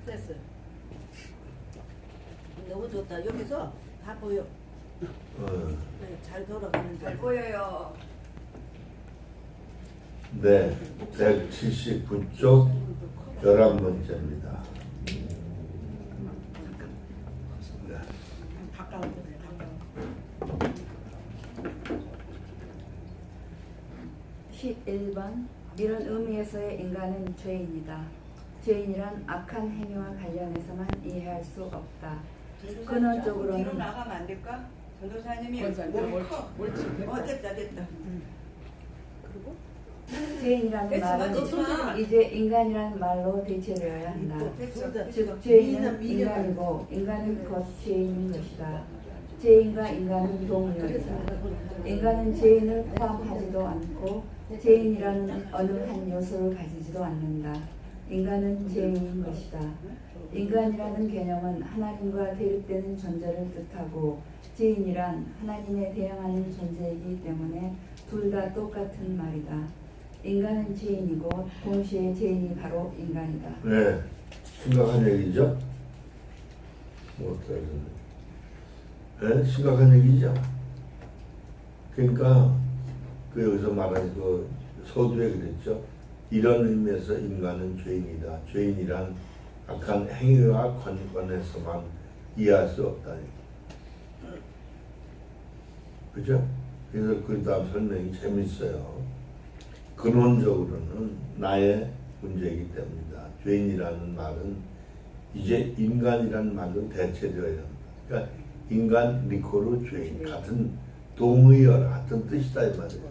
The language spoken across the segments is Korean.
됐어요. 너무 좋다. 여기서 다 보여. 네, 잘 돌아가는 잘 보여요. 네, 179쪽 11번째입니다. 네. 가까운 데네, 가까운. 11번 이런 의미에서의 인간은 죄인이다. 죄인이란 악한 행위와 관련해서만 이해할 수 없다. 근원적으로는 뒤로 나가면 안 될까? 전도사님이 옳지, 몸이 커. 옳지, 됐다. 됐다. 그리고 죄인이라는 됐어, 말은 만지지 마. 이제 인간이라는 말로 대체되어야 한다. 됐어. 즉 죄인은 인간이고 인간은 곧 죄인인 것이다. 죄인과 인간은 동일하다. 인간은 죄인을 포함하지도 않고 죄인이라는 어느 한 요소를 가지지도 않는다. 인간은 죄인인 것이다. 인간이라는 개념은 하나님과 대립되는 존재를 뜻하고 죄인이란 하나님에 대항하는 존재이기 때문에 둘 다 똑같은 말이다. 인간은 죄인이고 동시에 죄인이 바로 인간이다. 네, 심각한 얘기죠? 네, 심각한 얘기죠. 그러니까 그 여기서 말하는 그 서두에 그랬죠. 이런 의미에서 인간은 죄인이다. 죄인이란 악한 행위와 관련해서만 이해할 수 없다. 그죠? 그래서 그 다음 설명이 재밌어요. 근원적으로는 나의 문제이기 때문이다. 죄인이라는 말은 이제 인간이라는 말로 대체되어야 한다. 그러니까 인간, 리코르, 죄인 같은 동의어라 같은 뜻이다 이 말이에요.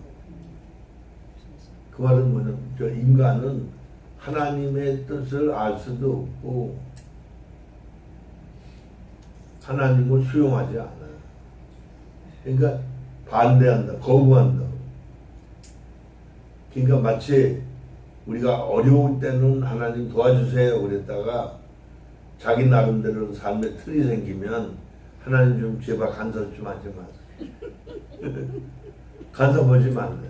그 말은 뭐냐면 저 인간은 하나님의 뜻을 알 수도 없고 하나님을 수용하지 않아요. 그러니까 반대한다, 거부한다. 그러니까 마치 우리가 어려울 때는 하나님 도와주세요 그랬다가 자기 나름대로 삶의 틀이 생기면 하나님 좀 제발 간섭 좀 하지 마세요. 간섭하지 말래.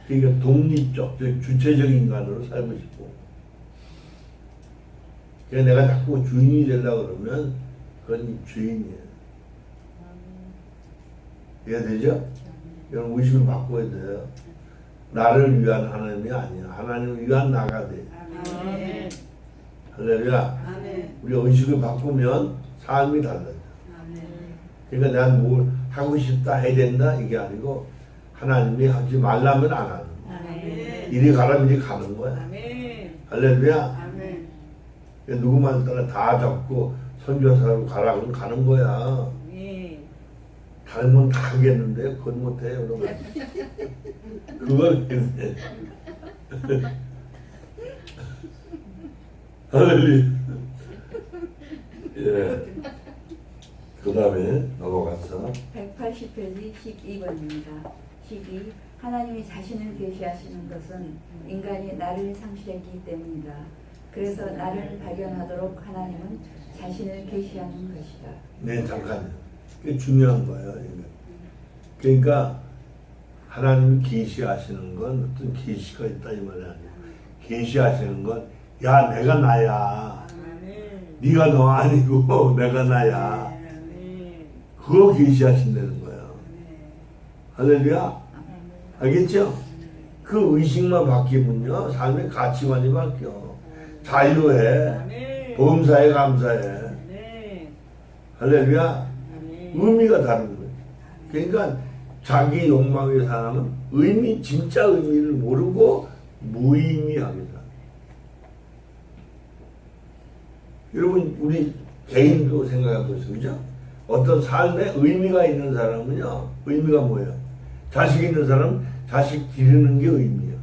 그러니까 독립적, 주체적인 인간으로 살고 싶고. 그러니까 내가 자꾸 주인이 되려고 그러면 그건 주인이에요. 이해되죠? 여러분 의식을 바꿔야 돼요. 나를 위한 하나님이 아니야. 하나님을 위한 나가 돼. 아멘. 할렐루야. 아멘. 우리가 의식을 바꾸면 삶이 달라져. 아멘. 그러니까 내가 뭘 하고 싶다 해야 된다 이게 아니고 하나님이 하지 말라면 안 하는 거야. 아멘. 이리 가라면 이리 가는 거야. 아멘. 할렐루야. 아멘. 그러니까 누구만 따라 다 잡고 선교사로 가라 그러면 가는 거야. 예. 다른 건 다 하겠는데 그건 못해요 그러면. 그걸 할렐루야. 예. 그 다음에 넘어가서 180페이지 12번입니다. 12. 하나님이 자신을 계시하시는 것은 인간이 나를 상실했기 때문이다. 그래서 나를 발견하도록 하나님은 자신을 계시하는 것이다. 네, 잠깐요. 그게 중요한 거예요. 이거. 그러니까 하나님이 계시하시는 건 어떤 계시가 있다 이 말이 아니야. 계시하시는 건 야 내가 나야. 아멘. 네가 너 아니고 내가 나야. 아멘. 그거 계시하신다는 거예요. 할렐루야. 알겠죠? 그 의식만 바뀌면요 삶의 가치관이 바뀌어. 자유해. 아멘. 범사에 감사해. 아멘. 할렐루야. 아멘. 의미가 다른 거예요. 그러니까 자기 욕망의 사람은 진짜 의미를 모르고 무의미하게 살아. 여러분 우리 개인도 생각해 보세요. 그죠? 어떤 삶에 의미가 있는 사람은요. 의미가 뭐예요? 자식 있는 사람은 자식 기르는 게 의미야.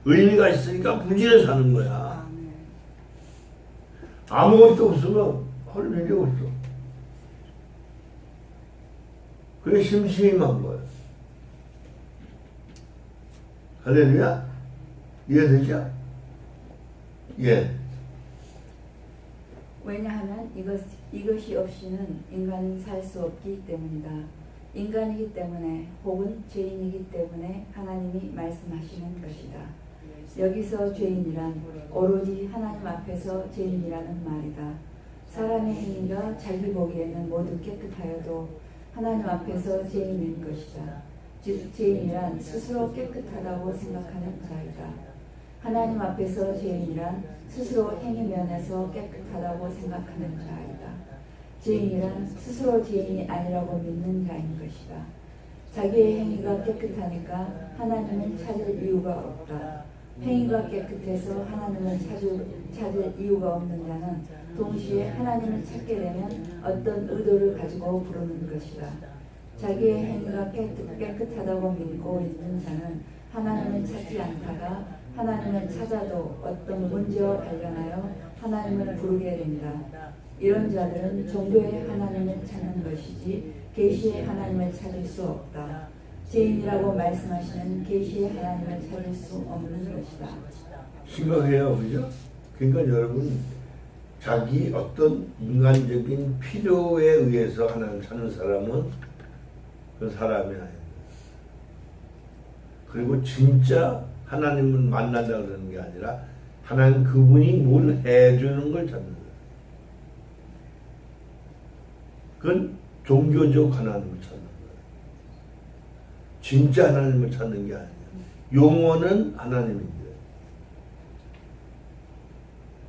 의미가 있으니까 부지런히 사는 거야. 아무것도 없으면 할 일이 없어. 그게 심심한 거예요. 할렐루야? 이해되죠? 예. 왜냐하면 이것이 없이는 인간은 살 수 없기 때문이다. 인간이기 때문에 혹은 죄인이기 때문에 하나님이 말씀하시는 것이다. 여기서 죄인이란 오로지 하나님 앞에서 죄인이라는 말이다. 사람의 행위가 자기 보기에는 모두 깨끗하여도 하나님 앞에서 죄인인 것이다. 즉 죄인이란 스스로 깨끗하다고 생각하는 자이다. 하나님 앞에서 죄인이란 스스로 행위면에서 깨끗하다고 생각하는 자이다. 죄인이란 스스로 죄인이 아니라고 믿는 자인 것이다. 자기의 행위가 깨끗하니까 하나님을 찾을 이유가 없다. 행위가 깨끗해서 하나님을 찾을 이유가 없는 자는 동시에 하나님을 찾게 되면 어떤 의도를 가지고 부르는 것이다. 자기의 행위가 깨끗하다고 믿고 있는 자는 하나님을 찾지 않다가 하나님을 찾아도 어떤 문제와 관련하여 하나님을 부르게 된다. 이런 자들은 종교의 하나님을 찾는 것이지 계시의 하나님을 찾을 수 없다. 죄인이라고 말씀하시는 계시의 하나님을 찾을 수 없는 것이다. 심각해요, 그죠? 그러니까 여러분 자기 어떤 인간적인 필요에 의해서 하나님 찾는 사람은 그 사람이 아닙니다. 그리고 진짜 하나님을 만난다 그러는 게 아니라 하나님 그분이 뭘 해주는 걸 찾는 거예요. 그건 종교적 하나님을 찾는 거예요. 진짜 하나님을 찾는 게 아니에요. 용어는 하나님인데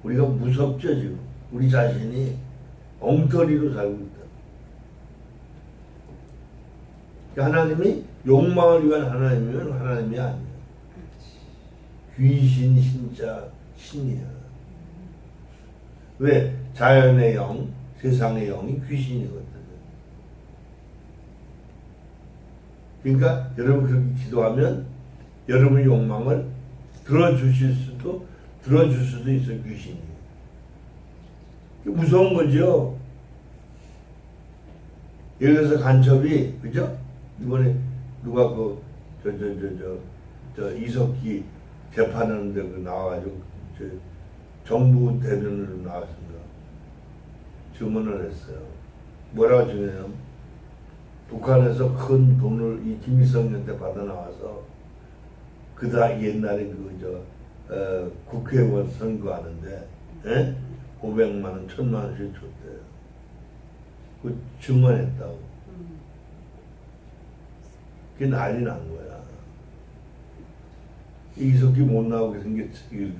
우리가 무섭죠 지금. 우리 자신이 엉터리로 살고 있다. 하나님이 욕망을 위한 하나님이면 하나님이 아니에요. 귀신, 신자, 신이야. 왜? 자연의 영, 세상의 영이 귀신이거든요. 그러니까 여러분 그렇게 기도하면 여러분의 욕망을 들어줄 수도 있어요, 귀신이. 무서운 거죠. 예를 들어서 간첩이, 그죠? 이번에 누가 이석기 재판하는데 나와가지고 정부 대변으로 나왔습니다. 증언을 했어요. 뭐라고 증언해요? 북한에서 큰 돈을 이 김일성한테 받아 나와서 그다 옛날에 국회의원 선거하는데 500만 원, 1000만 원씩 줬대요. 그 증언했다고. 그게 난리 난 거야. 이석기 못 나오게 생겼지.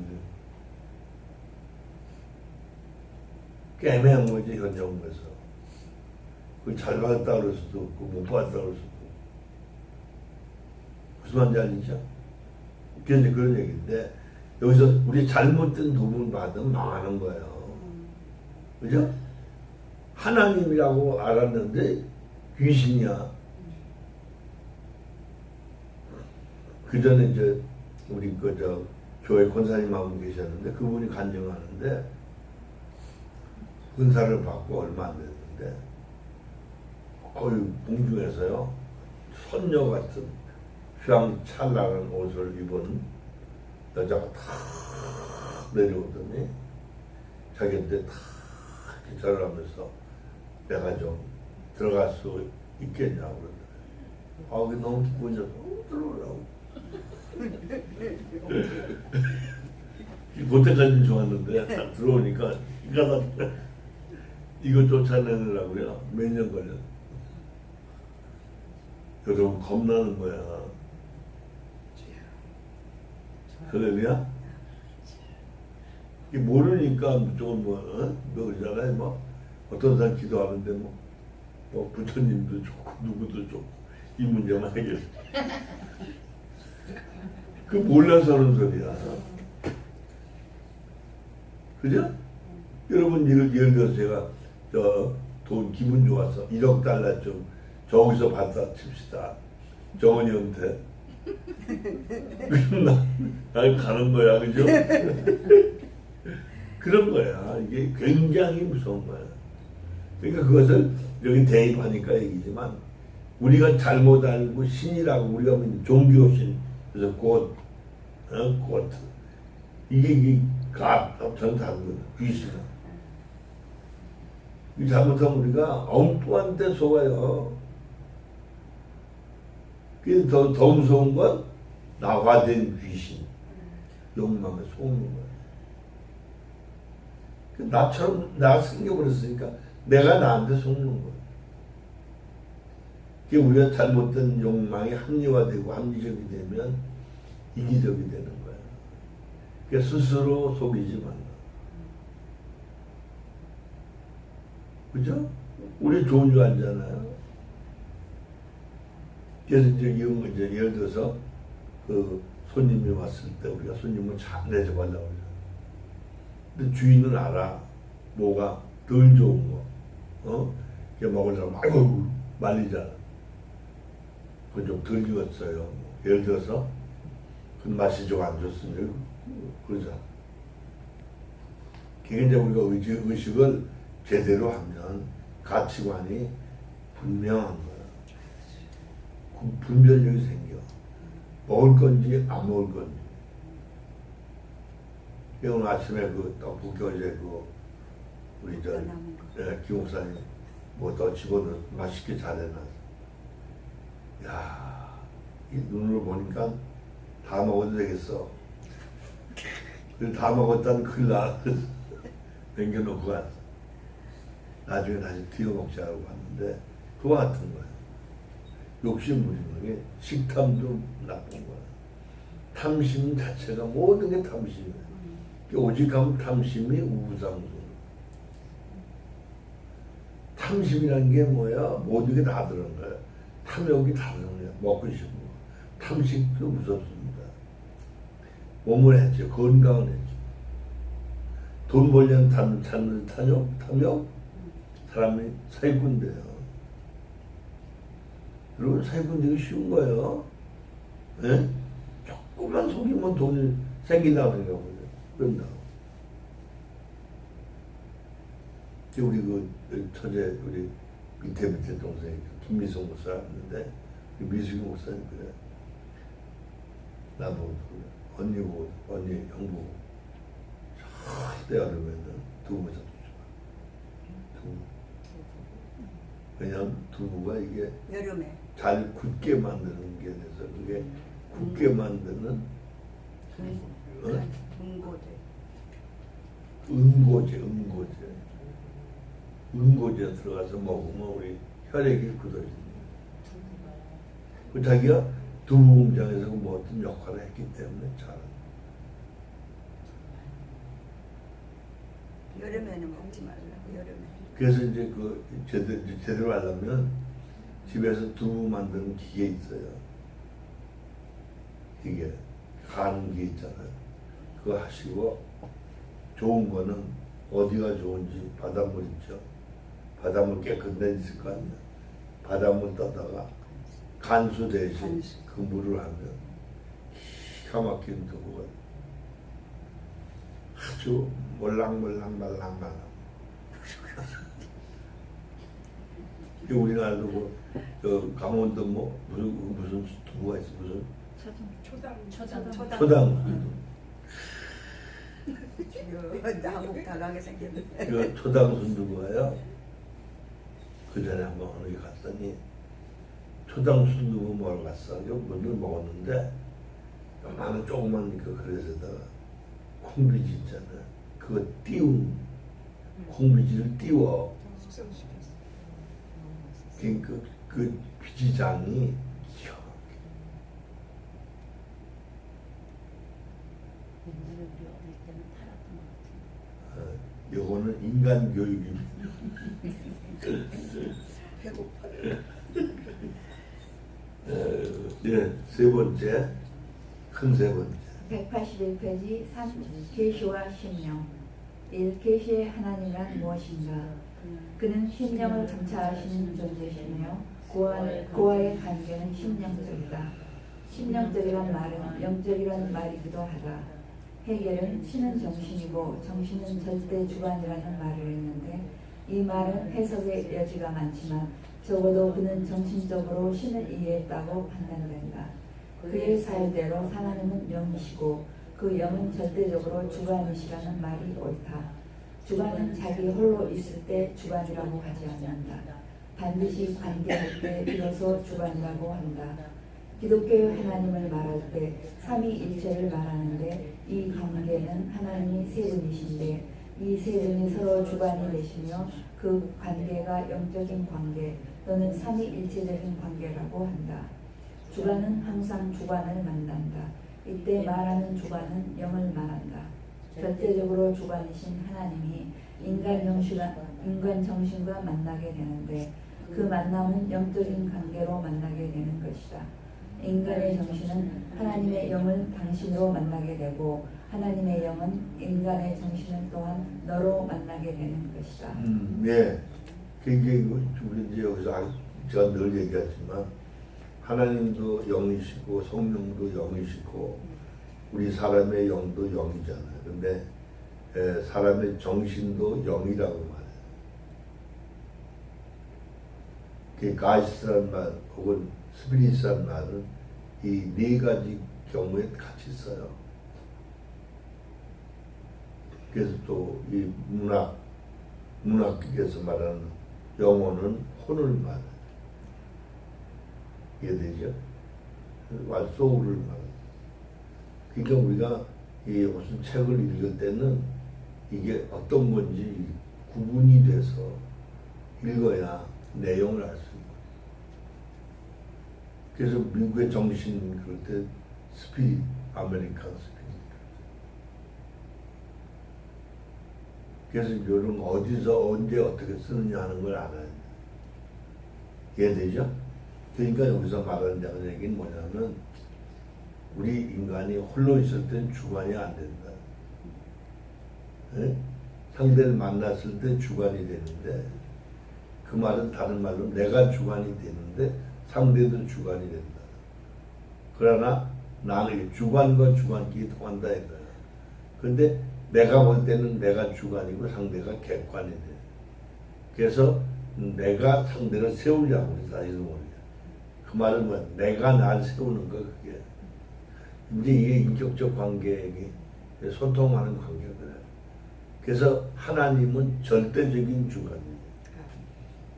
꽤 애매한 거지, 현 정부에서. 그 잘 받았다 그럴 수도 없고, 못 받았다 그럴 수도 없고. 무슨 말인지 알죠? 그게 그런 얘기인데, 여기서 우리 잘못된 도움을 받으면 망하는 거예요. 그죠? 하나님이라고 알았는데, 귀신이야. 그 전에 이제 우리 교회 권사님 한 분 계셨는데 그분이 간증하는데 은사를 받고 얼마 안 됐는데 거의 공중에서요 선녀 같은 휘황찬란한 옷을 입은 여자가 탁 내려오더니 자기한테 탁 기차를 하면서 내가 좀 들어갈 수 있겠냐고 그러더라고요. 그게 너무 기쁘셔서 들어오라고. 그때까지는 좋았는데 딱 들어오니까 이거 쫓아내느라고요 몇 년 걸려. 여러분 겁나는 거야. 할렐루야. 모르니까 무조건 그러잖아요. 뭐 어떤 사람 기도하는데 뭐 부처님도 좋고 누구도 좋고 이 문제만 해결. 그 몰라서 하는 소리야. 그죠? 여러분 예를 들어서 제가 돈 기분 좋아서 1억 달러 좀 저기서 받다 칩시다. 정원이한테. 그럼 나 가는 거야, 그죠? 그런 거야. 이게 굉장히 무서운 거야. 그러니까 그것을 여기 대입하니까 얘기지만 우리가 잘못 알고 신이라고 우리가 믿는 종교신 그래서 곧 이게 전 다른 거다. 귀신이다. 이 잘못하면 우리가 엉뚱한 데 속아요. 그래서 더 무서운 건 나화된 귀신. 욕망에 속는 거야. 나처럼 나가 생겨버렸으니까 내가 나한테 속는 거야. 우리가 잘못된 욕망이 합리화되고 합리적이 되면 이기적이 되는 거야. 그러니까 스스로 속이지 말라. 그죠? 우리 좋은 줄 알잖아요. 그래서 이제 이런 거 이제 예를 들어서 그 손님이 왔을 때 우리가 손님을 잘 내줘보려고 그래. 근데 주인은 알아. 뭐가 덜 좋은 거. 이게 먹으려고 막 말리잖아. 그건 좀 덜 익었어요. 예를 들어서 그 맛이 좀 안 좋습니다. 그러잖아. 그게 이제 우리가 의식을 제대로 하면 가치관이 분명한 거야. 분별력이 생겨. 먹을 건지 안 먹을 건지. 오늘 아침에 그 떡볶이 어제 우리 김옥사님 뭐 더 집어넣어 맛있게 잘 해놨어. 야, 이 눈으로 보니까 다 먹어도 되겠어. 다 먹었다는 큰일 나. 남겨놓고 왔어. 나중에 다시 튀어 먹자고 왔는데 그와 같은 거야. 욕심 부리는 게 식탐도 나쁜 거야. 탐심 자체가 모든 게 탐심이야. 오직하면 탐심이 우상숭. 탐심이라는 게 뭐야? 모든 게 다 들은 거야. 탐욕이 다 들은 거야. 먹고 싶은 거. 탐식도 무섭습니다. 몸을 했죠. 건강을 했죠. 돈 벌려면 찾는 탐욕? 사람이 사기꾼 돼요. 여러분, 사기꾼 되기 쉬운 거예요. 예? 조금만 속이면 돈이 생긴다고 생각하거든요. 그런다고. 우리 처제, 우리 밑에 동생이 김미성 목사 왔는데, 미숙이 목사님 그래. 나보고, 언니 형 보고, 절대 여름에는 두부 잡수지 마. 두부. 왜냐면 두부가 이게 여름에 잘 굳게 만드는 게 돼서 그게 굳게 만드는 응고제 들어가서 먹으면 우리 혈액이 굳어집니다. 그 자기가 두부 공장에서 뭐 어떤 역할을 했기 때문에 잘. 여름에는 먹지 말라고. 여름에. 그래서 이제 제대로 하려면 집에서 두부 만드는 기계 있어요. 이게 가는 게 있잖아요. 그거 하시고 좋은 거는 어디가 좋은지 바닷물 있죠. 바닷물 깨끗한 데 있을 거 아니야. 바닷물 떠다가 간수 대신 그 물을 하면 기가 막힌 두부가 아주 말랑말랑. 우리나라도 강원도 무슨 두부가 있어. 무슨 초당. 나무 다강하게 생겼네. 그 초당 순두부가요. 그 전에 한번 어디 갔더니 초당 순두부 먹으러 갔어. 먼저 먹었는데 나는 조그만 그 그릇에다가 콩비지 있잖아. 그거 콩비지를 띄워. 그 비지장이 기가 막혀. 요거는 인간 교육입니다. 배고파요. 네, 세 번째, 큰 세 번째. 181페이지 3. 계시와 심령. 1. 계시의 하나님이란 무엇인가? 그는 심령을 감찰하시는 존재시며 그와의 관계는 심령적이다. 심령적이란 말은 영적이라는 말이기도 하다. 해겔은 신은 정신이고 정신은 절대 주관이라는 말을 했는데 이 말은 해석의 여지가 많지만 적어도 그는 정신적으로 신을 이해했다고 판단된다. 그의 사유대로 하나님은 영이시고 그 영은 절대적으로 주관이시라는 말이 옳다. 주관은 자기 홀로 있을 때 주관이라고 하지 않는다. 반드시 관계할 때 비로소 주관이라고 한다. 기독교의 하나님을 말할 때 삼위일체를 말하는데 이 관계는 하나님이 세 분이신데 이 세 분이 서로 주관이 되시며 그 관계가 영적인 관계 또는 삼위일체적인 관계라고 한다. 주관은 항상 주관을 만난다. 이때 말하는 주관은 영을 말한다. 절대적으로 주관이신 하나님이 인간 정신과 만나게 되는데 그 만남은 영적인 관계로 만나게 되는 것이다. 인간의 정신은 하나님의 영을 당신으로 만나게 되고 하나님의 영은 인간의 정신을 또한 너로 만나게 되는 것이다. 네. 굉장히 우리 이제 여기서 제가 늘 얘기하지만 하나님도 영이시고 성령도 영이시고 우리 사람의 영도 영이잖아요. 근데 사람의 정신도 영이라고 말해요. 그 가이스라는 말 혹은 스피릿이라는 말은 이 네 가지 경우에 같이 써요. 그래서 또 이 문학에서 말하는 영혼은 혼을 말해요. 이해되죠? 소울을 말해요. 그러니까 우리가 이 무슨 책을 읽을 때는 이게 어떤 건지 구분이 돼서 읽어야 내용을 알 수 있고. 그래서 미국의 정신 그럴 때 스피릿, 아메리칸 스피릿. 그래서 이런 어디서 언제 어떻게 쓰느냐 하는 걸 알아야 돼. 이해되죠? 그러니까 여기서 말하는 얘기는 뭐냐면 우리 인간이 홀로 있을 땐 주관이 안 된다. 네? 상대를 만났을 때 주관이 되는데 그 말은 다른 말로 내가 주관이 되는데 상대도 주관이 된다. 그러나 나는 주관과 주관끼리 통한다 이거야. 근데 내가 볼 때는 내가 주관이고 상대가 객관이 돼. 그래서 내가 상대를 세우려고 우리 사이에서 모르냐. 그 말은 뭐야? 내가 날 세우는 거 그게. 이제 이게 인격적 관계에 소통하는 관계거든. 그래서 하나님은 절대적인 주관이에요.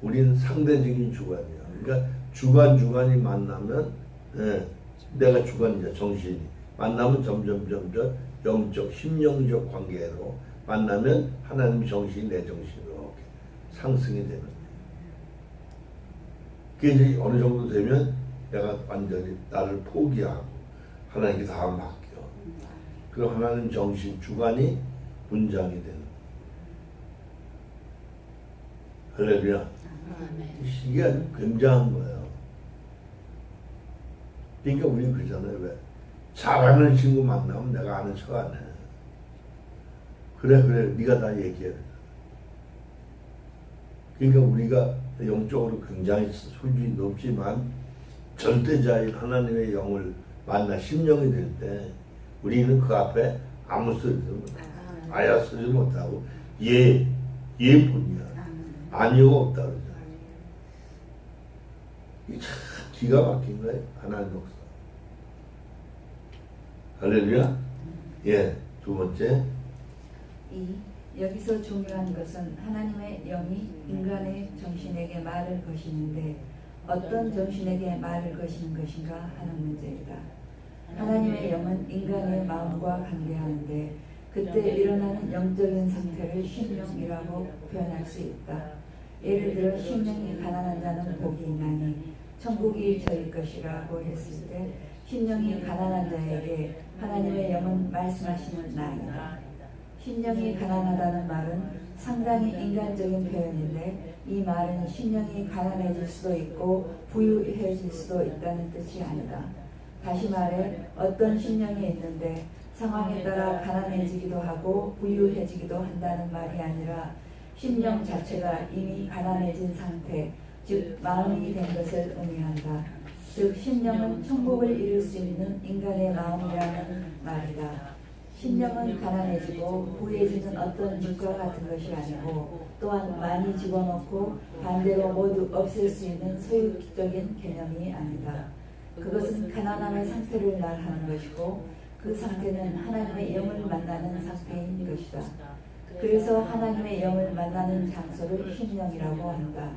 우리는 상대적인 주관이야. 그러니까 주관이 만나면 내가 주관이자 정신이 만나면 점점 영적, 심령적 관계로 만나면 하나님 정신이 내 정신으로 상승이 되는 거예요. 그게 이제 어느 정도 되면 내가 완전히 나를 포기하고 하나님께 다 맡겨. 그 하나님 정신, 주관이 분장이 되는 거예요. 할렐루야. 이게 아주 굉장한 거예요. 그러니까 우리는 그러잖아요. 왜? 잘하는 친구 만나면 내가 아는 척 안 해. 그래 네가 다 얘기해. 그러니까 우리가 영적으로 굉장히 수준이 높지만 절대자인 하나님의 영을 만나 심령이 될 때 우리는 그 앞에 아무 소리도 못해. 아야 소리 못하고 예뿐이야. 아니오가 없다 그러죠. 이게 참 기가 막힌 거예요. 하나님 역사. 할렐루야. 예, 두 번째. 여기서 중요한 것은 하나님의 영이 인간의 정신에게 말을 거시는데 어떤 정신에게 말을 거시는 것인가 하는 문제이다. 하나님의 영은 인간의 마음과 관계하는데 그때 일어나는 영적인 상태를 심령이라고 표현할 수 있다. 예를 들어 심령이 가난한 자는 복이 있나니 천국이 저희 것이라고 했을 때 심령이 가난한 자에게 하나님의 영은 말씀하시는 나이다. 심령이 가난하다는 말은 상당히 인간적인 표현인데 이 말은 심령이 가난해질 수도 있고 부유해질 수도 있다는 뜻이 아니다. 다시 말해 어떤 심령이 있는데 상황에 따라 가난해지기도 하고 부유해지기도 한다는 말이 아니라 심령 자체가 이미 가난해진 상태, 즉 마음이 된 것을 의미한다. 즉 심령은 천국을 이룰 수 있는 인간의 마음이라는 말이다. 심령은 가난해지고 부유해지는 어떤 물과 같은 것이 아니고 또한 많이 집어넣고 반대로 모두 없앨 수 있는 소유적인 개념이 아니다. 그것은 가난함의 상태를 말하는 것이고 그 상태는 하나님의 영을 만나는 상태인 것이다. 그래서 하나님의 영을 만나는 장소를 심령이라고 한다.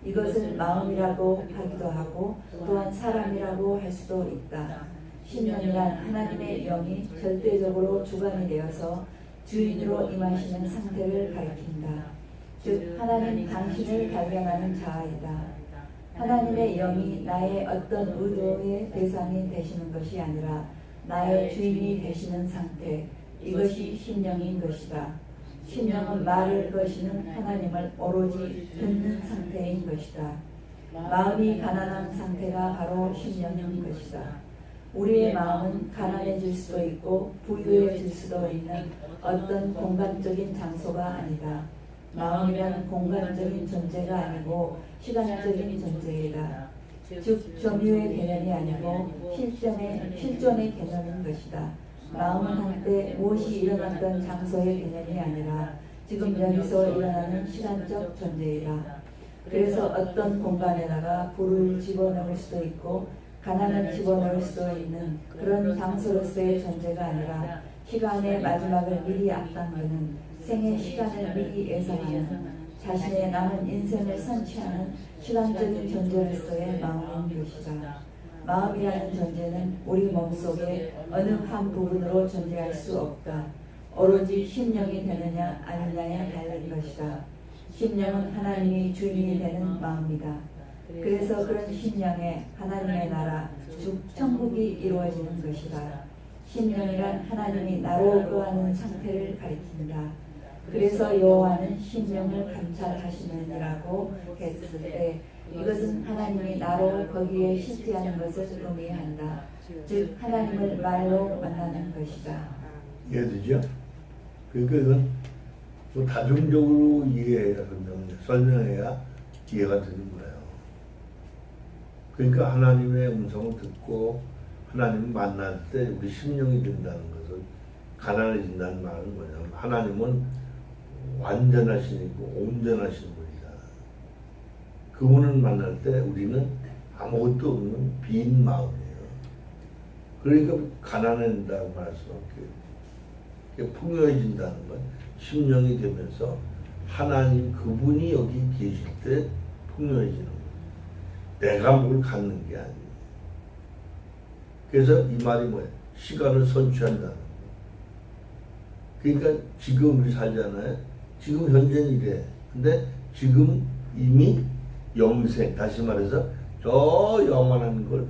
이것을 마음이라고 하기도 하고 또한 사람이라고 할 수도 있다. 신령이란 하나님의 영이 절대적으로 주관이 되어서 주인으로 임하시는 상태를 가리킨다. 즉 하나님 당신을 발견하는 자아이다. 하나님의 영이 나의 어떤 의도의 대상이 되시는 것이 아니라 나의 주인이 되시는 상태, 이것이 심령인 것이다. 심령은 말을 거시는 하나님을 오로지 듣는 상태인 것이다. 마음이 가난한 상태가 바로 심령인 것이다. 우리의 마음은 가난해질 수도 있고 부유해질 수도 있는 어떤 공간적인 장소가 아니다. 마음이란 공간적인 존재가 아니고 시간적인 존재이다. 즉 점유의 개념이 아니고 실존의 개념인 것이다. 마음은 한때 무엇이 일어났던 장소의 개념이 아니라 지금 여기서 일어나는 시간적 존재이다. 그래서 어떤 공간에다가 불을 집어넣을 수도 있고 가난을 집어넣을 수도 있는 그런 장소로서의 존재가 아니라 시간의 마지막을 미리 앞당기는 생의 시간을 미리 예상하는 자신의 남은 인생을 선취하는 시간적인 존재로서의 마음인 것이다. 마음이라는 존재는 우리 몸속의 어느 한 부분으로 존재할 수 없다. 오로지 심령이 되느냐 아니냐에 달린 것이다. 심령은 하나님이 주인이 되는 마음이다. 그래서 그런 심령에 하나님의 나라, 즉 천국이 이루어지는 것이다. 심령이란 하나님이 나로 거하는 상태를 가리킨다. 그래서 여호와는 심령을 감찰하시느니라고 했을 때 이것은 하나님이 나로 거기에 실제하는 것을 의미한다. 즉 하나님을 말로 만나는 것이다. 이해되죠? 그러니까 이건 뭐 다중적으로 이해해야 설명해야 이해가 되는 거예요. 그러니까 하나님의 음성을 듣고 하나님을 만날 때 우리 심령이 된다는 것을 가난해진다는 말은 뭐냐면 하나님은 완전하시고 온전하신 분이다. 그분을 만날 때 우리는 아무것도 없는 빈 마음이에요. 그러니까 가난해진다는 말씀, 풍요해진다는 건 심령이 되면서 하나님 그분이 여기 계실 때 풍요해지는 거예요. 내가 뭘 갖는 게 아니에요. 그래서 이 말이 뭐예요? 시간을 선취한다는 거예요. 그러니까 지금 우리 살잖아요. 지금 현재는 이래. 근데 지금 이미 영생, 다시 말해서 저 영원한 걸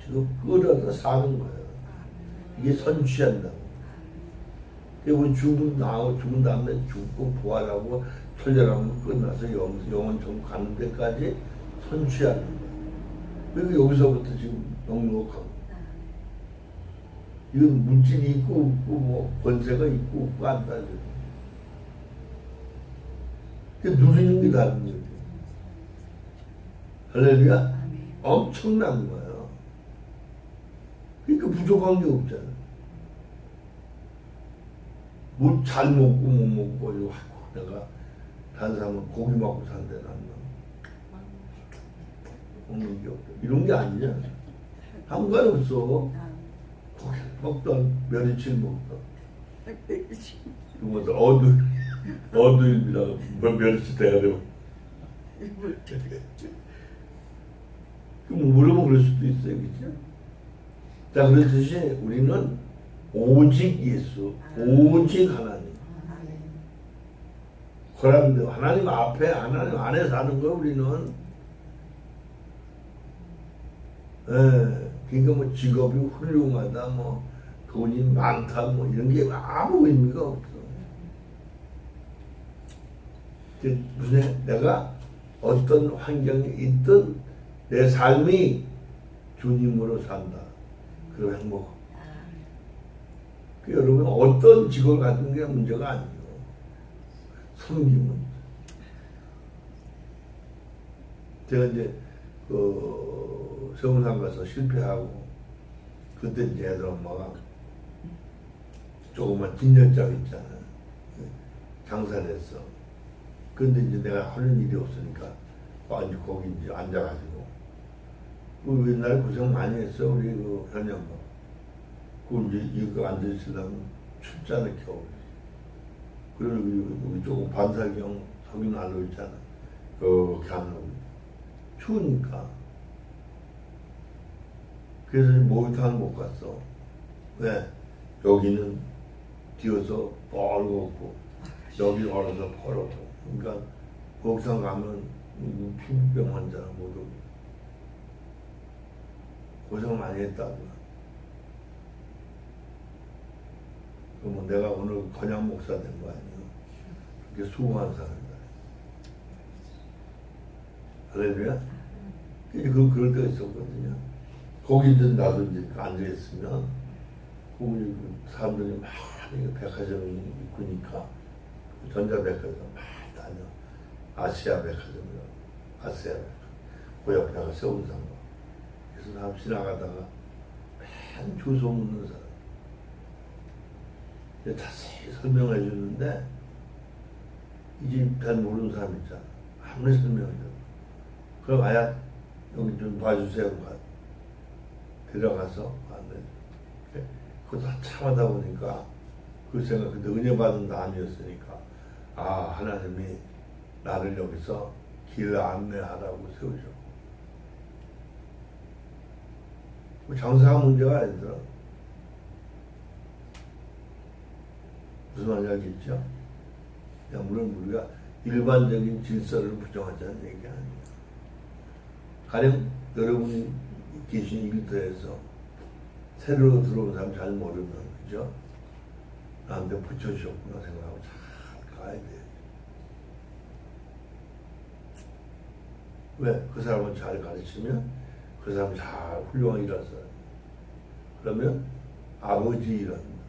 지금 끌어서 사는 거예요. 이게 선취한다고. 우리 죽은 다음에 죽고 부활하고 천년하면 끝나서 영원 좀 가는 데까지 선취하는 거예요. 그리고 여기서부터 지금 넉넉하고. 이건 물질이 있고 없고 뭐 권세가 있고 없고 안 따져. 그 누리는 게 다른 거예요. 할렐루야. 엄청난 거예요. 그러니까 부족한 게 없잖아. 뭐 잘 먹고 못 먹고 이거 내가 다른 사람은 고기 먹고 산대 나는 먹는 게 없다. 이런 게 아니잖아. 상관없어. 고기 먹던 멸치를 먹던 그거 어두일이라고 멸치 대가 되고 그럼 물어보면 그럴 수도 있어요. 그치? 자, 그렇듯이 우리는 오직 예수, 오직 하나님. 그런데 하나님 앞에, 하나님 안에 사는 거예요, 우리는. 예, 그러니까 뭐 직업이 훌륭하다, 뭐 돈이 많다, 뭐 이런 게 아무 의미가 없어. 무슨 내가 어떤 환경에 있든 내 삶이 주님으로 산다. 그럼 행복. 그 여러분 어떤 직업을 갖는 게 문제가 아니에요. 섬기면. 제가 이제 그 세운산 가서 실패하고 그때 이제 애들 엄마가 조그만 뒷연장 있잖아. 장사를 했어. 근데 이제 내가 하는 일이 없으니까 거기 이제 앉아가지고 그 옛날에 고생 많이 했어. 우리 그 현영도. 그 이제 이거 앉아있으려면 춥잖아, 겨울. 그리고 우리 조금 반사경 석유 날로 있잖아. 그렇게 하는 추우니까. 그래서 목욕탕을 못 갔어. 왜? 여기는 뛰어서 뻘겋고 여기 얼어서 퍼렇고. 그러니까 목욕탕 가면 피부병 환자랑 모두 고생 많이 했다고. 그럼 내가 오늘 건양 목사 된 거 아니에요? 그렇게 수고한 사람이다. 할렐루야? 그럴 때가 있었거든요. 거기든 나도 이제 앉아있으면, 거기 사람들이 막 백화점이 있으니까, 전자백화점 막 다녀. 아시아 백화점이라고. 아시아 백화점. 그 옆에가 세운상가. 그래서 나 지나가다가 맨 주소 묻는 사람. 자세히 설명해 주는데, 이 집 잘 모르는 사람 있잖아. 아무리 설명해줘. 그럼 아야 여기 좀 봐주세요. 들어가서 안내. 그것도 한참 하다 보니까 그 생각, 그때 은혜 받은 다음이었으니까 아, 하나님이 나를 여기서 길 안내하라고 세우셨고. 장사가 문제가 아니더라. 무슨 말인지 알겠죠? 그냥 물론 우리가 일반적인 질서를 부정하자는 얘기 아니에요. 가령 여러분이 계신 일터에서 새로 들어온 사람 잘 모르면, 그죠? 나한테 붙여주셨구나 생각하고 잘 가야 돼. 왜? 그 사람은 잘 가르치면 그 사람이 잘 훌륭하게 일하잖아요. 그러면 아버지 일합니다.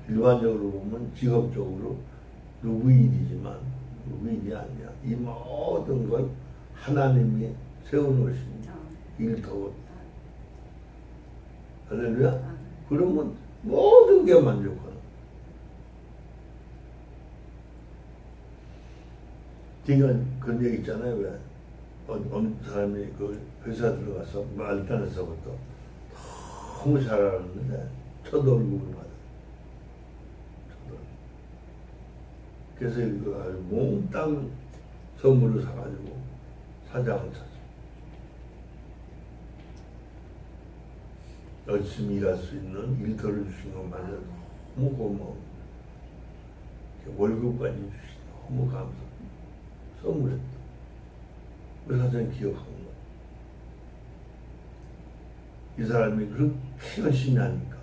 일반적으로 보면 직업적으로 누구 일이지만 누구 일이 아니야. 이 모든 걸 하나님이 세워놓으신 일터거든요. 할렐루야? 그러면 모든 게 만족하는. 제가 그런 얘기 있잖아요. 왜? 어느 사람이 그 회사 들어가서 말단에서부터 너무 잘 알았는데 첫 월급을 받아요. 그래서 이거 아주 몽땅 선물을 사가지고 사장을 찾아. 열심히 일할 수 있는 일터를 주신 것만으로 너무 고마워. 월급까지 주시 너무 감사. 선물했다. 그 사장이 기억한 거야. 이 사람이 그렇게 열심히 하니까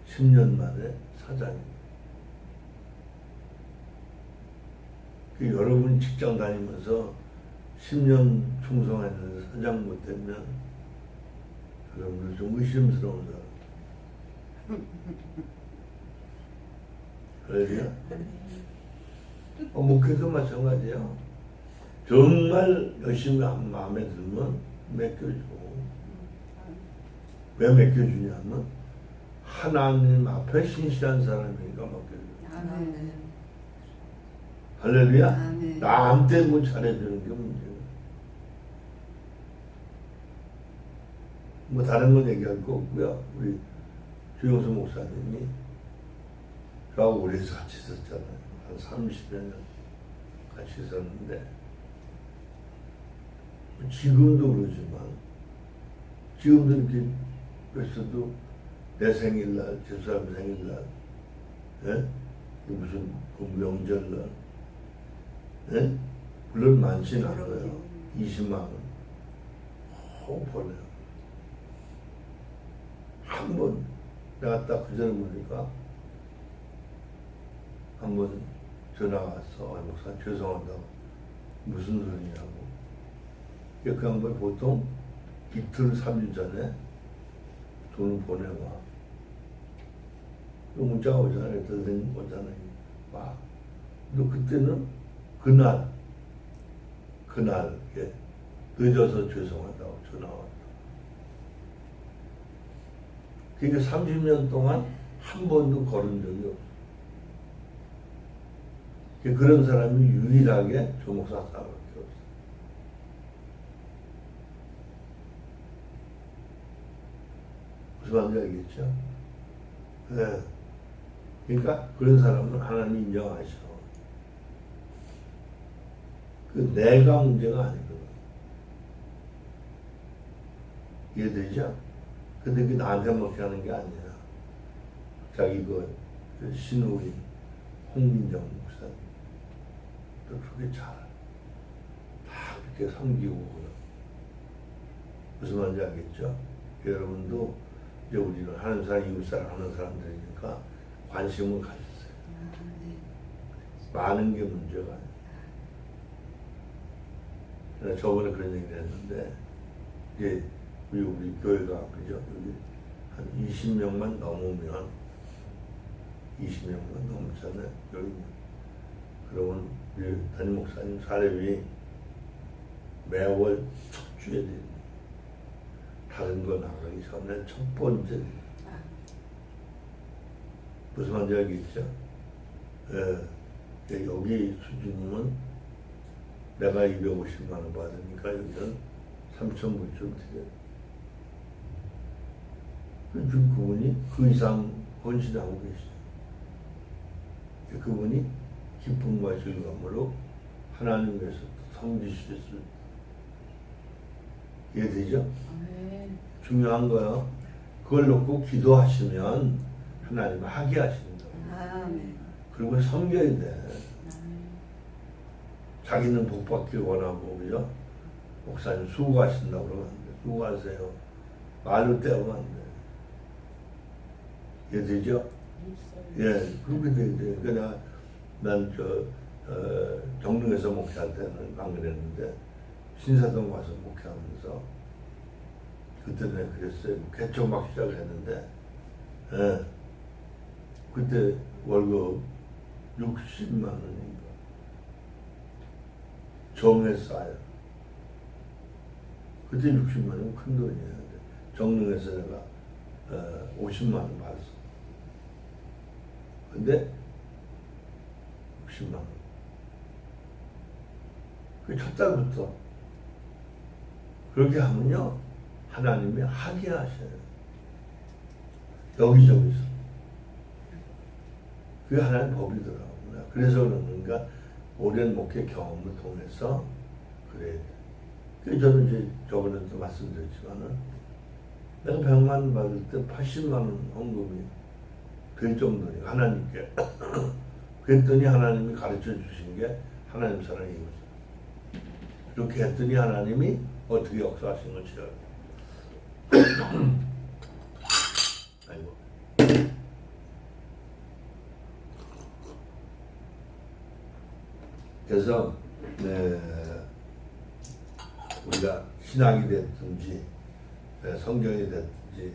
10년 만에 사장이. 여러분이 직장 다니면서 10년 충성했는데 사장 못되면 여러분들 좀 의심스러운 사람. 그래요? 목회도 마찬가지예요. 정말 열심히 한 마음에 들면 맡겨주고. 왜 맡겨주냐면 하나님 앞에 신실한 사람이니까 맡겨주고. 아멘. 할렐루야? 아멘. 나한테 뭐 잘해주는 게 문제야. 뭐 다른 건 얘기할 거 없고요. 우리 주영수 목사님이 저하고 오래서 같이 있었잖아요. 한 30여 년 같이 있었는데 지금도 그러지만 지금도 이렇게 벌써도 내 생일날, 집사람 생일날, 예? 무슨 그 명절날, 예? 물론 많지는 않아요. 20만 원 보내요. 한 번 내가 딱 그 전에 보니까 한 번 전화 왔어. 목사 죄송하다고. 무슨 소리냐고. 그 양반 보통 이틀 3일 전에 돈을 보내와. 그 문자가 오잖아요. 선생님 오잖아요. 와. 근데 그때는 그날 이렇게 늦어서 죄송하다고 전화 왔다. 그러니까 30년 동안 한 번도 걸은 적이 없어. 그런 사람이 유일하게 조목사 사밖에 없어. 무슨 말인지 알겠죠? 네. 그러니까 그런 사람은 하나님이 인정하셔. 그 내가 문제가 아니거든. 이해되죠? 근데 그게 나한테 먹게 하는 게 아니라 자기 그 신우인 홍민정 목사 또 그렇게 다 그렇게 섬기고 무슨 말인지 알겠죠? 여러분도 이제 우리는 하는 사람, 이웃사람 하는 사람들이니까 관심을 가졌어요. 많은 게 문제가 아니에요. 내가 저번에 그런 얘기를 했는데 이제 우리 교회가 그죠? 여기 한 20명만 넘으면 20명만 넘잖아요. 여기 그러면 우리 담임 목사님 사례비 매월 첫 주에 됩니다. 다른 거 나가기 전에 첫 번째 무슨 말인지 알겠죠? 예, 여기 수준이면 내가 250만 원 받으니까 여기는 3,000불 좀 드려요. 지금 그분이 그 이상 헌신하고 계시죠. 그분이 기쁨과 즐거움으로 하나님 위해서 섬기실 수 이해되죠? 중요한 거요. 그걸 놓고 기도하시면 하나님 하게 하신다. 그리고 섬겨야 돼. 자기는 복받길 원하고 그죠? 목사님 수고하신다고 그러면 안 돼. 수고하세요. 말로 때우면 안 돼. 이해되죠? 예, 그렇게 돼야 돼. 그러니까 난 정릉에서 목회할 때는 안 그랬는데 신사동 와서 목회하면서 그때 내가 그랬어요. 개척 막 시작했는데 예, 그때 월급 60만 원인가 정에 쌓여. 그때 60만 원은 큰 돈이에요. 정릉에서 내가 50만 원 받았어. 근데 60만 원. 그 첫 달부터 그렇게 하면요 하나님이 하게 하셔요. 여기저기서. 그게 하나님 법이더라고요. 그래서 그런가 오랜 목회 경험을 통해서 그래야 돼. 그래서 저는 이제 저번에도 말씀드렸지만은 내가 100만 원 받을 때 80만 원 헌금이 될 정도니까 하나님께. 그랬더니 하나님이 가르쳐 주신 게 하나님 사랑이거든요. 이렇게 했더니 하나님이 어떻게 역사하신 건지 아이고. 그래서 우리가 신앙이 됐든지 성경이 됐든지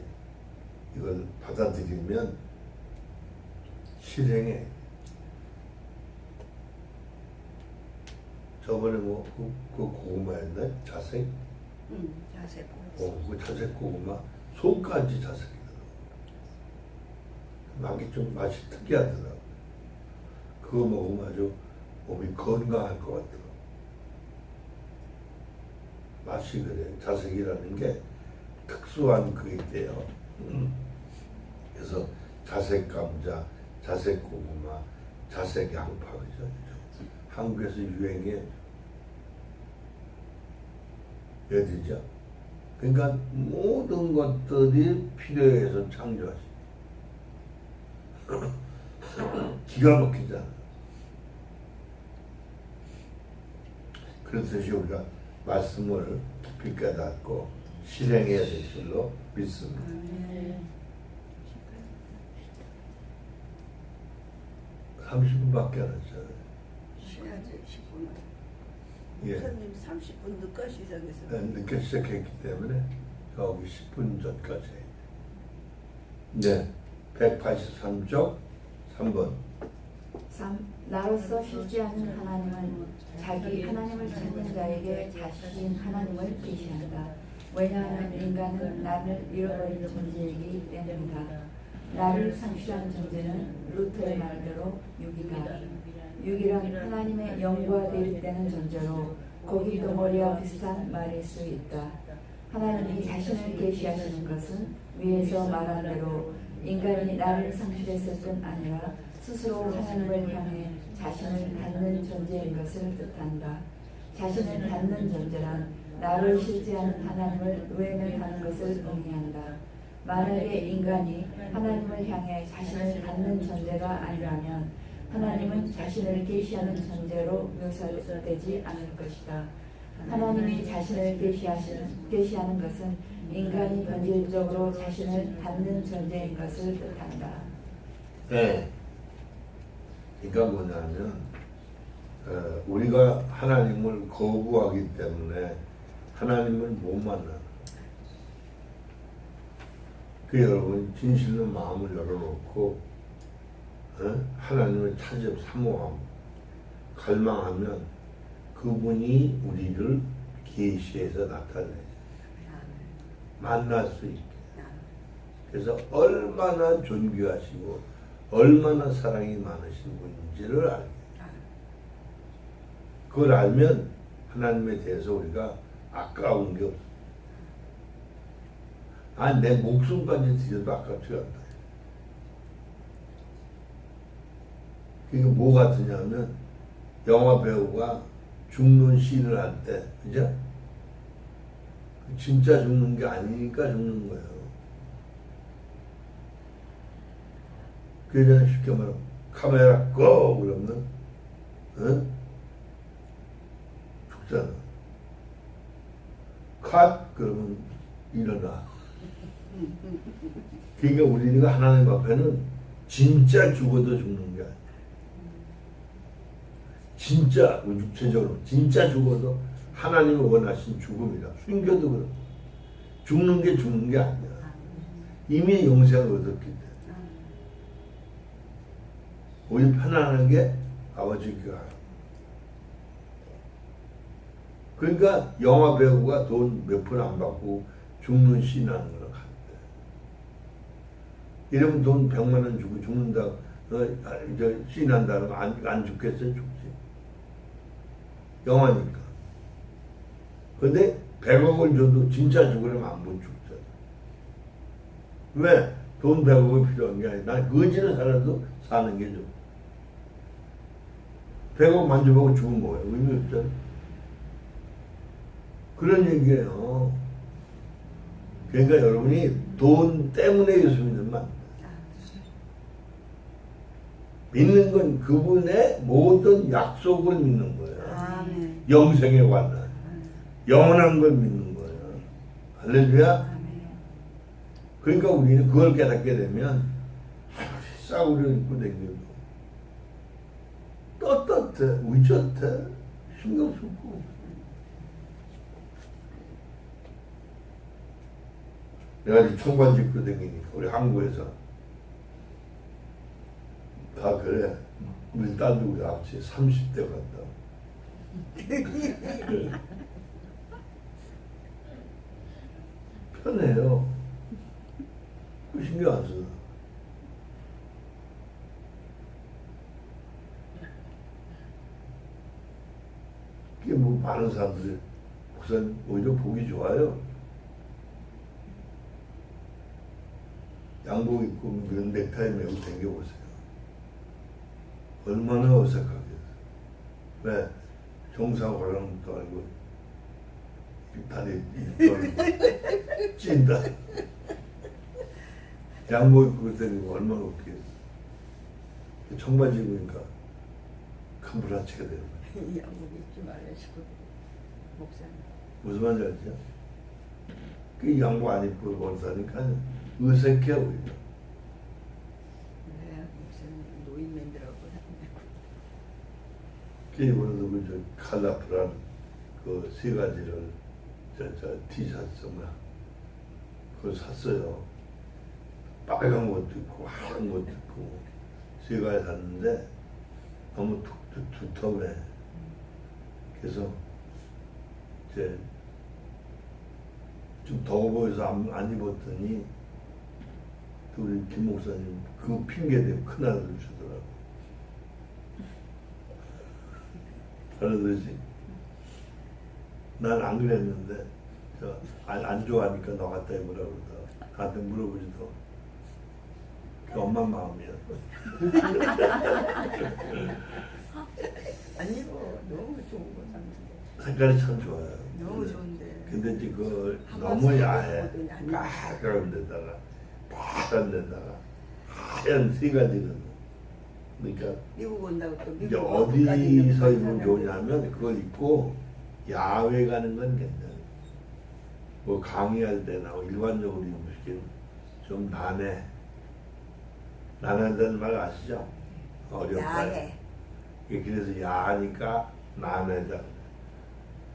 이걸 받아들이면 실행해. 저번에 그 고구마였나? 자색? 자색. 그 자색 고구마 속까지 자색이더라고. 맛이 좀 맛이 특이하더라고. 그거 먹으면 아주 몸이 건강할 것 같더라고. 맛이 그래. 자색이라는 게 특수한 그게 있대요. 그래서 자색 감자, 자색 고구마, 자색 양파 그죠? 한국에서 유행해. 되죠? 그러니까 모든 것들이 필요해서 창조하시. 기가 막히잖아. 그렇듯이 우리가 말씀을 깊이 깨닫고 실행해야 될 줄로 믿습니다. 30분밖에 안 했어요. 쉬어야지 10분. 예. 목사님 30분 늦게 시작했어요. 늦게 시작했기 때문에 여기 10분 전까지. 네, 183쪽 3번. 3. 나로서 쉬지 않는 하나님은 자기 하나님을 찾는 자에게 자신 하나님을 계시한다. 왜냐하면 인간은 나를 잃어버린 존재이기 때문이다. 나를 상실한 존재는 루터의 말대로 육이다. 육이란 하나님의 영과 대립되는 존재로 고기 덩어리와 비슷한 말일 수 있다. 하나님이 자신을 계시하시는 것은 위에서 말한 대로 인간이 나를 상실했을 뿐 아니라 스스로 하나님을 향해 자신을 닫는 존재인 것을 뜻한다. 자신을 닫는 존재란 나를 실제하는 하나님을 외면하는 것을 의미한다. 만약에 인간이 하나님을 향해 자신을 갖는 존재가 아니라면 하나님은 자신을 계시하는 존재로 묘사되지 않을 것이다. 하나님이 자신을 계시하는 것은 인간이 본질적으로 자신을 갖는 존재인 것을 뜻한다. 네. 그러니까 뭐냐면 우리가 하나님을 거부하기 때문에 하나님을 못 만나. 그 여러분 진실로 마음을 열어놓고 하나님을 찾아 사모하고 갈망하면 그분이 우리를 계시해서 나타내죠. 만날 수 있게. 그래서 얼마나 존귀하시고 얼마나 사랑이 많으신 분인지를 알게. 그걸 알면 하나님에 대해서 우리가 아까운 게 없어. 내 목숨까지 드려도 아깝지 않다. 그게 뭐 같으냐면 영화 배우가 죽는 씬을 할 때, 그죠? 진짜 죽는 게 아니니까 죽는 거예요. 그래서 쉽게 말하면 카메라 꺼 그러면 죽잖아. 컷 그러면 일어나. 그러니까 우리가 하나님 앞에는 진짜 죽어도 죽는 게 아니야. 진짜 육체적으로 진짜 죽어도 하나님이 원하신 죽음이라. 순교도 그렇고 죽는 게 아니야. 이미 영생을 얻었기 때문에 오히려 편안하게 아버지가. 그러니까 영화 배우가 돈 몇 푼 안 받고 죽는 씬 하는 거랑 같대. 이러면 돈 100만 원 주고 죽는다, 씬 한다는 거 안 죽겠어요? 죽지. 영화니까. 근데 100억을 줘도 진짜 죽으려면 안 못 죽잖아. 왜? 돈 100억이 필요한 게 아니라 난 거지는 살아도 사는 게 좋아. 100억 만져보고 죽으면 뭐야? 의미 없잖아. 그런 얘기예요. 그러니까 여러분이 돈 때문에 예수 믿는 만 믿는 건 그분의 모든 약속을 믿는 거예요. 영생에 관한 영원한 걸 믿는 거예요. 할렐루야. 그러니까 우리는 그걸 깨닫게 되면 싸구려 입고 다니고 떳떳해, 의젓해, 신경 쓰고. 내가 이 청바지 입고 다니니까 우리 한국에서 다 그래. 우리 딸도 우리 아버지 30대 같다. 그래. 편해요. 신경 안 써. 그게 뭐 많은 사람들이 우선 오히려 보기 좋아요. 양복 입고 넥타이 메고 다녀보세요. 얼마나 어색하겠어요. 왜? 정상 걸어놓도 아니고 다리 떨고 찐다. 양복 입고 다니고 얼마나 웃기겠어. 청바지 입으니까 캄브라치가 되는 거야. 양복 입지 말라시고 목사님. 무슨 말인지 알죠? 그 양복 안 입고 원사니까 어색해 오히려. 네, 목사님 노인맨들하고 그 이번에도 그 칼라프란 그 세 가지를 티셔츠 그걸 샀어요. 빨간 것도 있고 하얀 것도 있고 세 가지 샀는데 너무 두툼해. 그래서 이제 좀 더워 보여서 안 입었더니 우리 김 목사님 그 핑계 대고 큰 아들을 주더라고. 알아들지? 난 안 그랬는데 안 좋아하니까 너 갖다 입으라 그러다 나한테 물어보지도. 그 엄마 마음이야. 아니고 너무 좋은 거 샀는데. 색깔이 참 좋아요. 너무 좋은데. 근데 이제 그 너무 야해. 까까한 데다가 파란 데다가 하얀 세 가지는. 그러니까 미국 온다고 또 이제 미국 어디서 입으면 좋냐면 그걸 입고 야외 가는 건 괜찮아. 뭐 강의할 때나 일반적으로 입으시긴 좀 난해. 난해하다는 말 아시죠? 어렵다. 야해. 그래서 야하니까 난해다.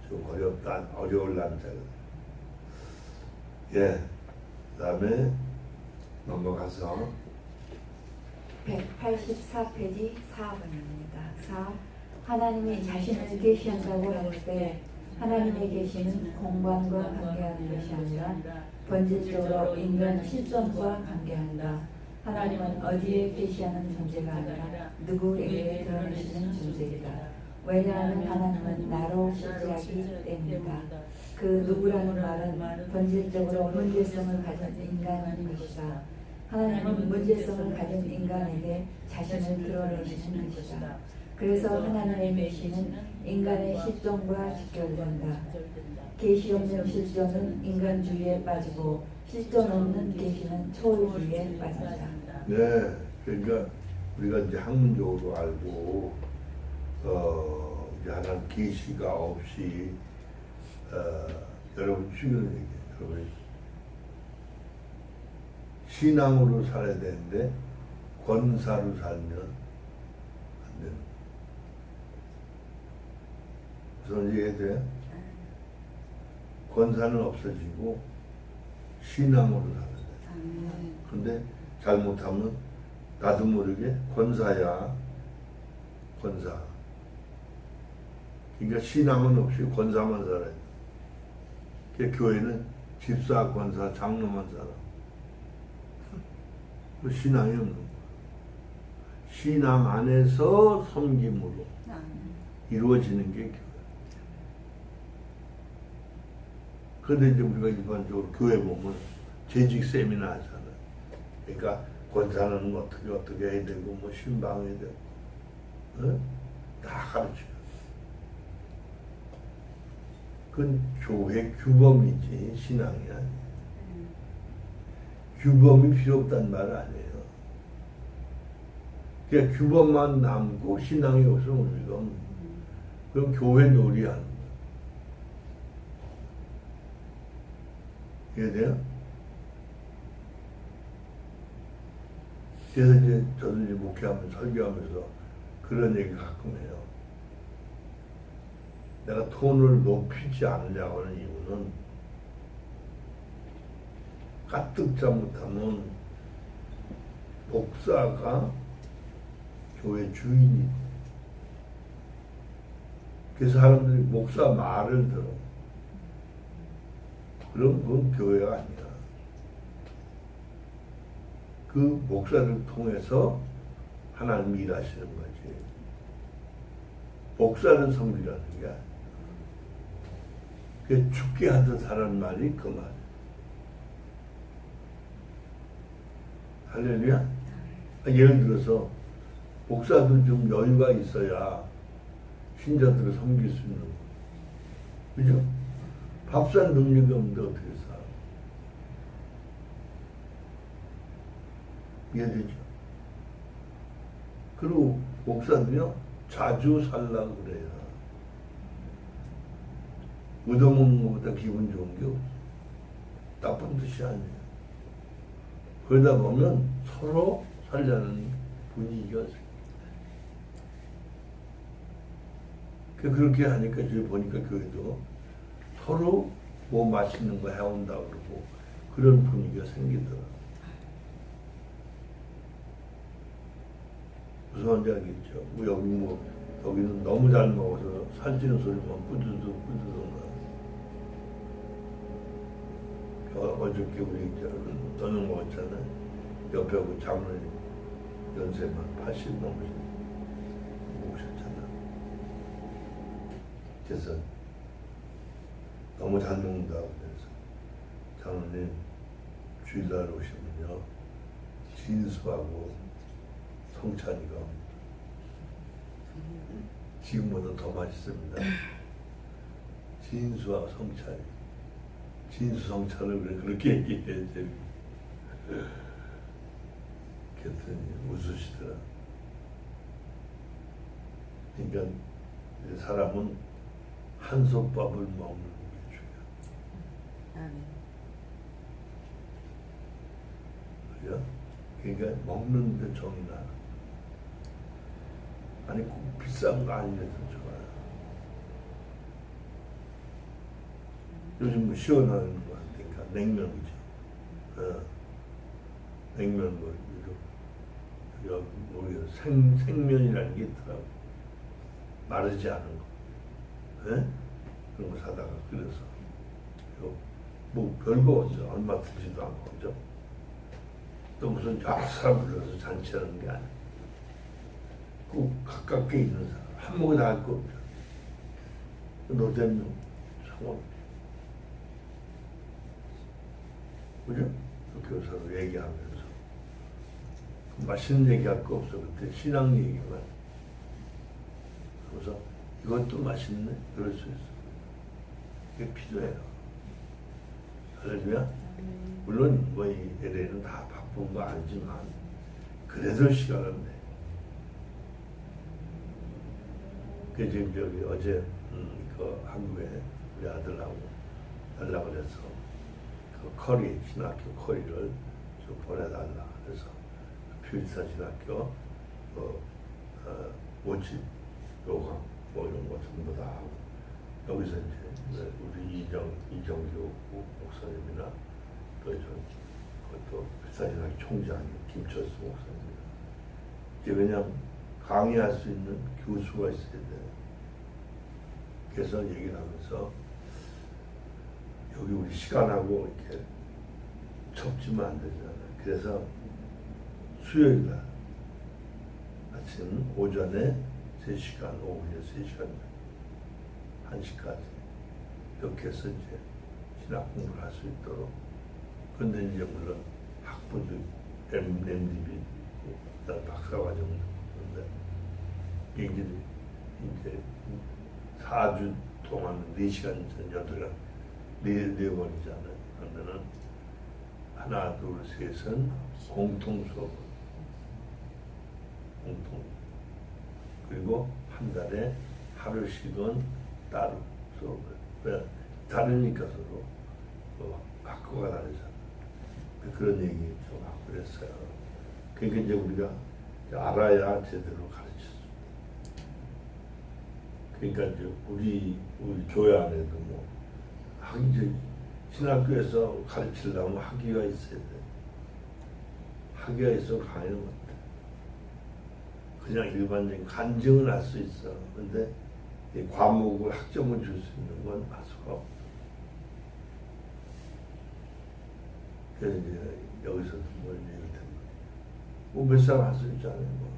좀 어렵다, 어려울 남자거든. 예. 그 다음에 넘어가서 184페이지 4번입니다. 4. 하나님이 자신을 계시한다고 할 때 하나님의 계시는 공간과 관계하는 것이 아니라 본질적으로 인간 실존과 관계한다. 하나님은 어디에 계시하는 존재가 아니라 누구에게 드러내시는 존재이다. 왜냐하면 하나님은 나로 실제하기 때문이다. 그 누구라는 말은 본질적으로 문제성을 가진 인간인 것이다. 하나님은 문제성을 가진 인간에게 자신을 드러내시는 것이다. 그래서 하나님의 계시는 인간의 실존과 직결된다. 계시 없는 실존은 인간주의에 빠지고 실존 없는 계시는 초월주의에 빠진다. 네, 그러니까 우리가 이제 학문적으로 알고 이제 하나님 계시가 없이 여러분 지금 얘기해요. 여러분 신앙으로 살아야 되는데 권사로 살면 안 되는. 무슨 얘기해야 돼요? 권사는 없어지고 신앙으로 살아야 돼. 그런데 잘못하면 나도 모르게 권사야. 권사. 그러니까 신앙은 없이 권사만 살아야 돼. 그러니까 교회는 집사, 권사, 장로만 살아. 그 신앙이 없는 거야. 신앙 안에서 섬김으로 이루어지는 게 교회. 그런데 이제 우리가 일반적으로 교회 보면 재직 세미나 하잖아. 그러니까 권사는 어떻게 해야 되고 뭐 신방해야 되고 다 가르쳐요. 그건 교회 규범이지 신앙이 아니에요. 규범이 필요 없다는 말 아니에요. 그냥 규범만 남고 신앙이 없으면 우리가 그럼 교회 놀이하는 거예요. 이해돼요? 그래서 이제 저도 이제 목회하면서 설교하면서 그런 얘기 가끔 해요. 내가 톤을 높이지 않으려고 하는 이유는 가뜩 잘못하면 목사가 교회 주인이. 그래서 사람들이 목사 말을 들어. 그럼 그건 교회가 아니야. 그 목사를 통해서 하나님이 일하시는 거지. 목사를 섬기라는 게 아니야. 그 죽게 하듯 하라는 말이 그 말. 할렐루야. 예를 들어서 목사들 좀 여유가 있어야 신자들을 섬길 수 있는 거. 그죠? 밥 살 능력이 없는데 어떻게 살아? 이해되죠? 그리고 목사들이요 자주 살라고 그래요. 얻어먹는 것보다 기분 좋은 게 없어. 나쁜 뜻이 아니에요. 그러다 보면 서로 살자는 분위기가 있어요. 그렇게 하니까 저희 보니까 교회도 서로 뭐 맛있는 거 해온다 그러고 그런 분위기가 생기더라. 무슨 말인지 알겠죠? 여기는 너무 잘 먹어서 살찌는 소리만 뿌드득 어저께 우리 저녁 먹었잖아요. 옆에 그 장로님 연세만 80 넘으신 오셨잖아. 그래서 너무 잘 먹는다고 그래서 장로님 주일날 오시면요 진수하고 성찬이가 지금보다 더 맛있습니다. 진수하고 성찬이 진수성찬을 그렇게 얘기해야지. 그랬더니 웃으시더라. 그러니까 사람은 한솥밥을 먹는 게 중요해. 아멘. 그죠? 그러니까 먹는데 정이 나. 아니 꼭 비싼 거 아니라도 좋아요. 요즘 뭐 시원한 거 하니까 냉면이죠. 냉면 뭐 이런 생면이라는 게 있더라고. 마르지 않은 거. 그런 거 사다가 끓여서 뭐 별거 없죠. 얼마 들지도 않고 그죠? 또 무슨 여러 사람 불러서 잔치하는 게 아니야. 꼭 가깝게 있는 사람 한몫이 나을 거 없죠. 노대는 상관. 그죠? 그렇게 서로 얘기하면서 맛있는 얘기할 거 없어. 그때 신앙 얘기만. 그래서 이것도 맛있네. 그럴 수 있어. 그게 필요해요. 할렐루야. 물론 뭐 이 LA는 다 바쁜 거 알지만 그래도 시간을 내. 그 지금 저기 어제 그 한국에 우리 아들하고 연락을 해서 그 커리 신학교 커리를 좀 보내달라 그래서 퓨리타 신학교 모집 요강 뭐 이런 거 전부 다 하고 여기서 이제 우리 이정규 목사님이나 또 그것도 퓨리타 신학교 총장 김철수 목사님이나 이제 왜냐면 강의할 수 있는 교수가 있어야 돼. 그래서 얘기를 하면서 여기 우리 시간하고 이렇게 겹치면 안 되잖아요. 그래서 수요일 날 아침 오전에 3시간, 오후에 3시간, 1시까지 이렇게 해서 이제 신학 공부를 할 수 있도록. 근데 이제 물론 학부도 MDB 있고 그다음 박사과정도 있는데 이제 4주 동안 4시간 전 8일 네 번이잖아요. 그러면은 하나, 둘, 셋은 공통 수업. 공통. 그리고 한 달에 하루씩은 따로 수업을. 왜? 다르니까 서로 학교가 다르잖아. 그런 얘기 좀 하고 그랬어요. 그러니까 이제 우리가 알아야 제대로 가르쳐. 그러니까 이제 우리 교회 안에도 뭐 이제 신학교에서 가르치려면 학위가 있어야 돼. 학위가 있어 강의는 못해. 그냥 일반적인 간증은 할 수 있어. 근데 이 과목을 학점을 줄 수 있는 건 할 수가 없어. 그래서 이제 여기서도 뭘 얘기를 했나. 몇 사람 할 수 있잖아요.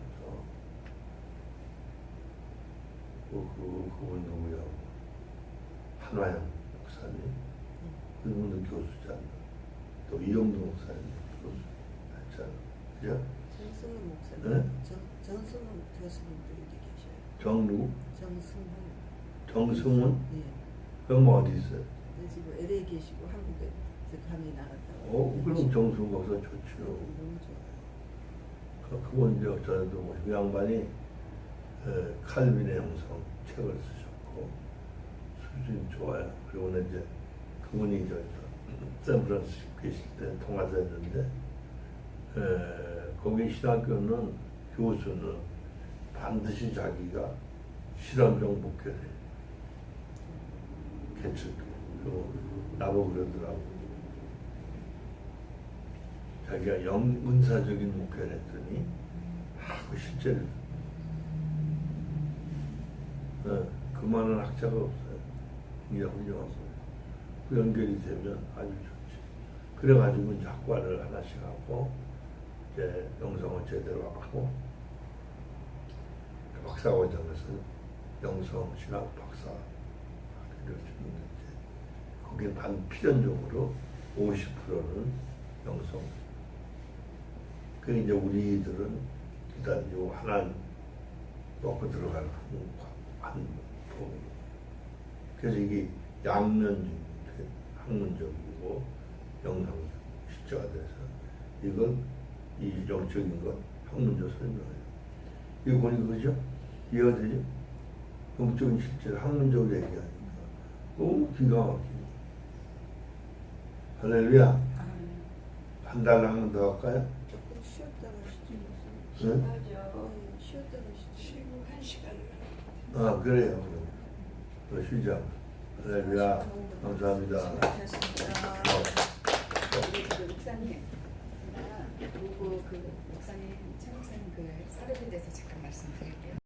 그분 누구야? 한화영 목사님. 그분은 교수잖아. 또 이영도 목사님 교수 했잖아. 그죠? 정승훈 목사님. 네? 정승훈 교수님도 여기 계셔요. 정누구? 정승훈. 정승훈? 네. 그럼 어디 있어요? 네, 지금 LA 계시고 한국에 강의 나갔다고. 그럼 정승훈 목사 좋죠. 너무 좋아요. 그분 이제 저도 뭐 그 양반이 칼빈의 형성 책을 쓰셨고 수준이 좋아요. 그리고 이제 그분이 샌프란시스코 계실 때 통화도 했는데 거기 신학교는 교수는 반드시 자기가 실험적 목회를 해. 개척. 그리고 나보고 그러더라고. 자기가 은사적인 목회를 했더니 그 실제로 그만한 학자가 없어요. 이게 훌륭하고 그 연결이 되면 아주 좋지. 그래가지고 이제 학과를 하나씩 하고 이제 영성을 제대로 하고 박사과정에서 영성 신학 박사를 주는데 거기에 필연적으로 50%는 영성. 그 이제 우리들은 일단 요 하나 먹고 들어가는 한 번. 그래서 이게 양면 학문적이고 영상적 실제가 돼서 이걸 이 영적인 것 학문적 설명해요. 이거 보니 그죠? 이해가 되죠? 영적인 실제를 학문적으로 얘기하니까 너무 기가 막히네. 할렐루야. 한 달 한번 더 할까요? 조금 쉬었다가 쉬지 응? 쉬었다가 쉬고 한 시간. 아 그래요. 그럼 쉬자. 할렐루야. 감사합니다. 우리 그 목사님, 제가 보고 그 목사님 참 그 사례에 대해서 잠깐 말씀드릴게요.